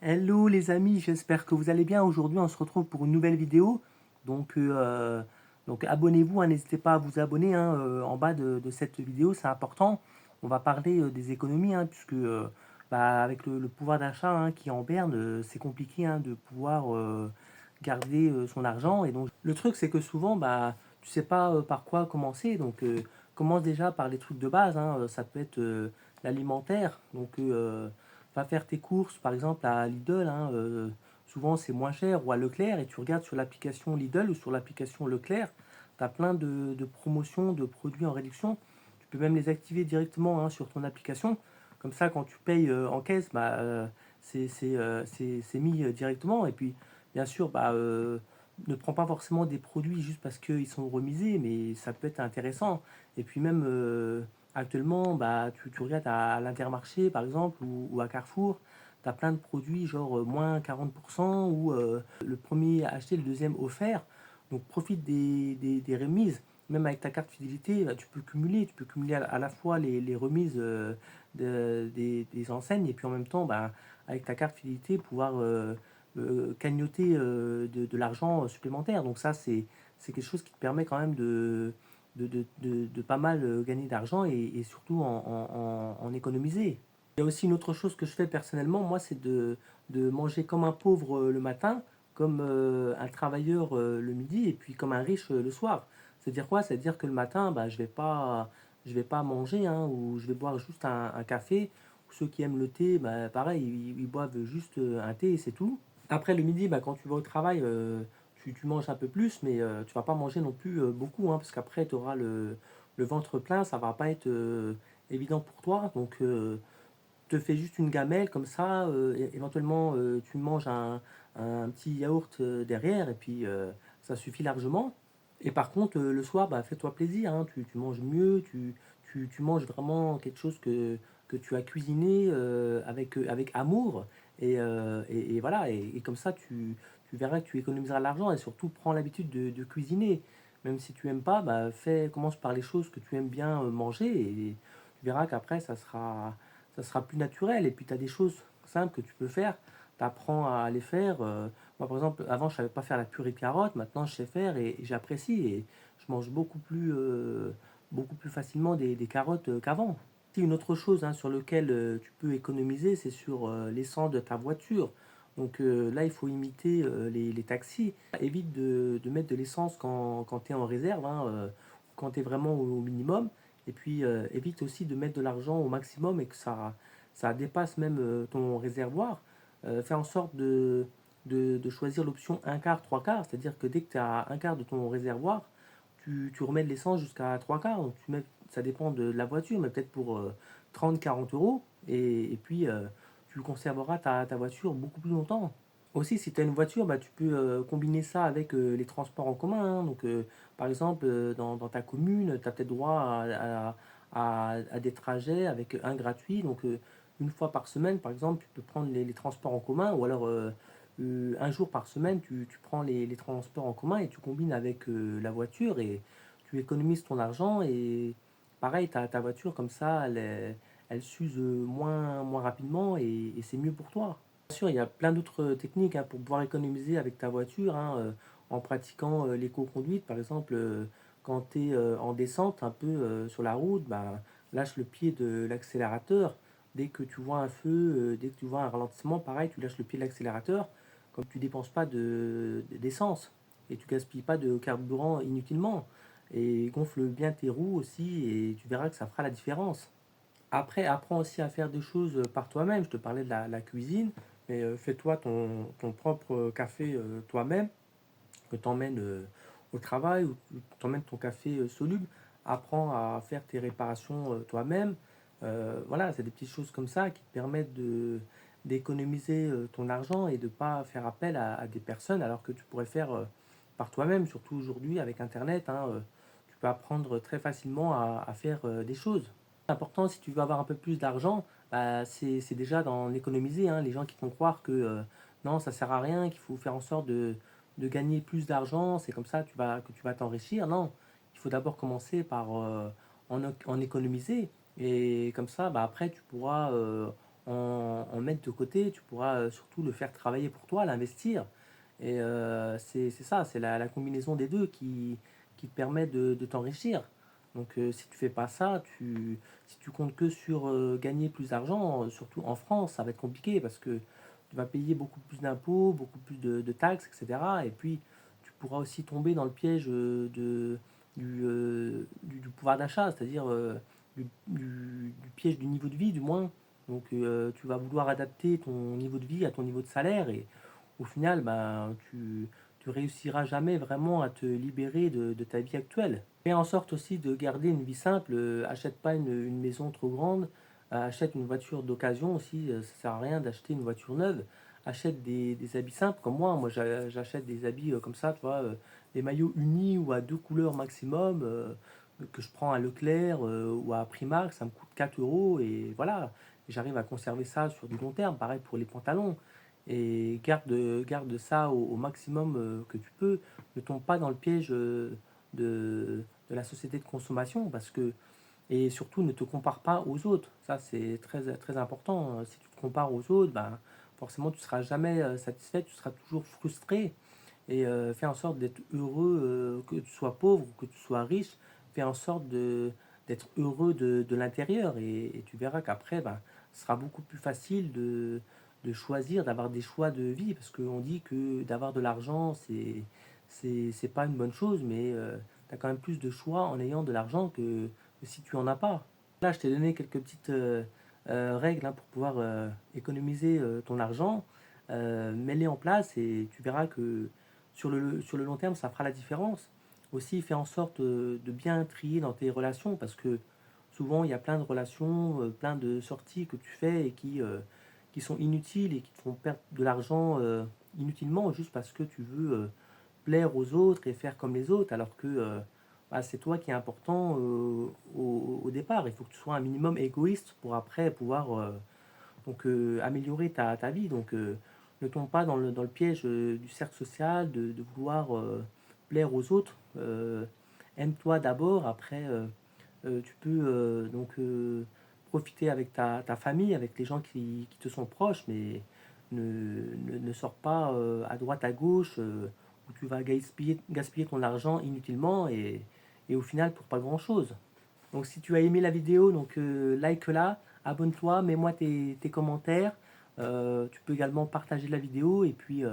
Hello les amis, j'espère que vous allez bien. Aujourd'hui, on se retrouve pour une nouvelle vidéo. Donc, abonnez-vous, hein, n'hésitez pas à vous abonner hein, en bas de cette vidéo, c'est important. On va parler des économies, hein, puisque avec le pouvoir d'achat hein, qui est en berne, c'est compliqué hein, de pouvoir garder son argent. Et donc, le truc, c'est que souvent, tu sais pas par quoi commencer. Donc, commence déjà par les trucs de base. Hein, ça peut être l'alimentaire. Donc, va faire tes courses, par exemple, à Lidl, hein, souvent c'est moins cher, ou à Leclerc, et tu regardes sur l'application Lidl ou sur l'application Leclerc, tu as plein de promotions, de produits en réduction. Tu peux même les activer directement hein, sur ton application. Comme ça, quand tu payes en caisse, c'est mis directement. Et puis, bien sûr, ne prends pas forcément des produits juste parce qu'ils sont remisés, mais ça peut être intéressant. Et puis même, actuellement, tu regardes à l'Intermarché, par exemple, ou à Carrefour, tu as plein de produits, genre moins 40%, ou le premier acheté, le deuxième offert. Donc profite des remises. Même avec ta carte fidélité, tu peux cumuler à la fois les remises des enseignes, et puis en même temps, avec ta carte fidélité, pouvoir cagnoter de l'argent supplémentaire. Donc ça, c'est quelque chose qui te permet quand même de pas mal gagner d'argent et surtout en économiser. Il y a aussi une autre chose que je fais personnellement, moi, c'est de manger comme un pauvre le matin, comme un travailleur le midi, et puis comme un riche le soir. C'est-à-dire quoi? C'est-à-dire que le matin, je vais pas manger, hein, ou je vais boire juste un café. Ou ceux qui aiment le thé, pareil, ils boivent juste un thé et c'est tout. Après le midi, quand tu vas au travail, tu manges un peu plus, mais tu vas pas manger non plus beaucoup, hein, parce qu'après tu auras le ventre plein, ça va pas être évident pour toi. Donc te fais juste une gamelle comme ça, éventuellement tu manges un petit yaourt derrière, et puis ça suffit largement. Et par contre, le soir, fais-toi plaisir, hein, tu manges mieux, tu manges vraiment quelque chose que tu as cuisiné avec amour. Et voilà, et comme ça, tu verras que tu économiseras de l'argent, et surtout prends l'habitude de cuisiner. Même si tu aimes pas, commence par les choses que tu aimes bien manger, et tu verras qu'après, ça sera plus naturel. Et puis tu as des choses simples que tu peux faire, tu apprends à les faire. Moi, par exemple, avant, je savais pas faire la purée de carottes, maintenant je sais faire et j'apprécie. Et je mange beaucoup plus facilement des carottes qu'avant. Une autre chose hein, sur laquelle tu peux économiser, c'est sur l'essence de ta voiture. Donc là, il faut imiter les taxis. Évite de mettre de l'essence quand tu es en réserve, hein, quand tu es vraiment au minimum. Et puis évite aussi de mettre de l'argent au maximum et que ça dépasse même ton réservoir. Fais en sorte de choisir l'option un quart, trois quarts. C'est-à-dire que dès que tu as un quart de ton réservoir, tu remets de l'essence jusqu'à trois quarts. Donc ça dépend de la voiture, mais peut-être pour 30-40 euros. Et puis tu conserveras ta voiture beaucoup plus longtemps. Aussi, si tu as une voiture, tu peux combiner ça avec les transports en commun, hein. Donc, par exemple, dans ta commune, tu as peut-être droit à des trajets avec un gratuit. Donc, une fois par semaine, par exemple, tu peux prendre les transports en commun, ou alors un jour par semaine, tu prends les transports en commun et tu combines avec la voiture, et tu économises ton argent. Et pareil, ta voiture, comme ça, elle s'use moins rapidement, et c'est mieux pour toi. Bien sûr, il y a plein d'autres techniques hein, pour pouvoir économiser avec ta voiture, hein, en pratiquant l'éco-conduite. Par exemple, quand tu es en descente un peu sur la route, lâche le pied de l'accélérateur. Dès que tu vois un feu, dès que tu vois un ralentissement, pareil, tu lâches le pied de l'accélérateur. Comme tu dépenses pas d'essence et tu gaspilles pas de carburant inutilement. Et gonfle bien tes roues aussi, et tu verras que ça fera la différence. Après, apprends aussi à faire des choses par toi-même. Je te parlais de la cuisine, mais fais-toi ton propre café toi-même, que tu emmènes au travail, ou tu emmènes ton café soluble. Apprends à faire tes réparations toi-même. Voilà, c'est des petites choses comme ça qui te permettent d'économiser ton argent et de ne pas faire appel à des personnes, alors que tu pourrais le faire par toi-même, surtout aujourd'hui avec Internet, hein, tu peux apprendre très facilement à faire des choses. L'important, si tu veux avoir un peu plus d'argent, c'est déjà d'en économiser, hein. Les gens qui font croire que non, ça sert à rien, qu'il faut faire en sorte de gagner plus d'argent, c'est comme ça que tu vas t'enrichir. Non, il faut d'abord commencer par en économiser. Et comme ça, après, tu pourras en mettre de côté, tu pourras surtout le faire travailler pour toi, l'investir. Et c'est ça, c'est la combinaison des deux qui te permet de t'enrichir. Donc si tu fais pas ça, si tu comptes que sur gagner plus d'argent, surtout en France, ça va être compliqué parce que tu vas payer beaucoup plus d'impôts, beaucoup plus de taxes, etc. Et puis tu pourras aussi tomber dans le piège du pouvoir d'achat, c'est-à-dire du piège du niveau de vie du moins. Donc tu vas vouloir adapter ton niveau de vie à ton niveau de salaire et au final, ben, tu réussiras jamais vraiment à te libérer de ta vie actuelle. Fais en sorte aussi de garder une vie simple, achète pas une maison trop grande, achète une voiture d'occasion aussi, ça sert à rien d'acheter une voiture neuve, achète des habits simples comme moi j'achète des habits comme ça, tu vois, des maillots unis ou à deux couleurs maximum, que je prends à Leclerc ou à Primark, ça me coûte 4 euros et voilà, j'arrive à conserver ça sur du long terme, pareil pour les pantalons et garde ça au maximum que tu peux. Ne tombe pas dans le piège de la société de consommation parce que, et surtout ne te compare pas aux autres. Ça, c'est très important. Si tu te compares aux autres, ben, forcément, tu ne seras jamais satisfait, tu seras toujours frustré. Et fais en sorte d'être heureux, que tu sois pauvre ou que tu sois riche. Fais en sorte d'être heureux de l'intérieur et tu verras qu'après, ben, ce sera beaucoup plus facile de choisir, d'avoir des choix de vie. Parce qu'on dit que d'avoir de l'argent, c'est pas une bonne chose, mais tu as quand même plus de choix en ayant de l'argent que si tu en as pas. Là, je t'ai donné quelques petites règles hein, pour pouvoir économiser ton argent. Mets-les en place et tu verras que sur le long terme, ça fera la différence. Aussi, fais en sorte de bien trier dans tes relations parce que souvent, il y a plein de relations, plein de sorties que tu fais et qui sont inutiles et qui te font perdre de l'argent inutilement juste parce que tu veux plaire aux autres et faire comme les autres alors que bah, c'est toi qui est important au départ. Il faut que tu sois un minimum égoïste pour après pouvoir améliorer ta vie. Donc ne tombe pas dans le piège du cercle social, de vouloir plaire aux autres. Aime-toi d'abord, après tu peux profiter avec ta famille, avec les gens qui te sont proches, mais ne sors pas à droite, à gauche, où tu vas gaspiller ton argent inutilement et au final pour pas grand-chose. Donc si tu as aimé la vidéo, donc like-la, abonne-toi, mets-moi tes commentaires. Tu peux également partager la vidéo et puis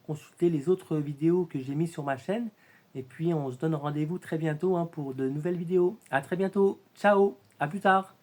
consulter les autres vidéos que j'ai mis sur ma chaîne. Et puis on se donne rendez-vous très bientôt hein, pour de nouvelles vidéos. À très bientôt. Ciao. À plus tard.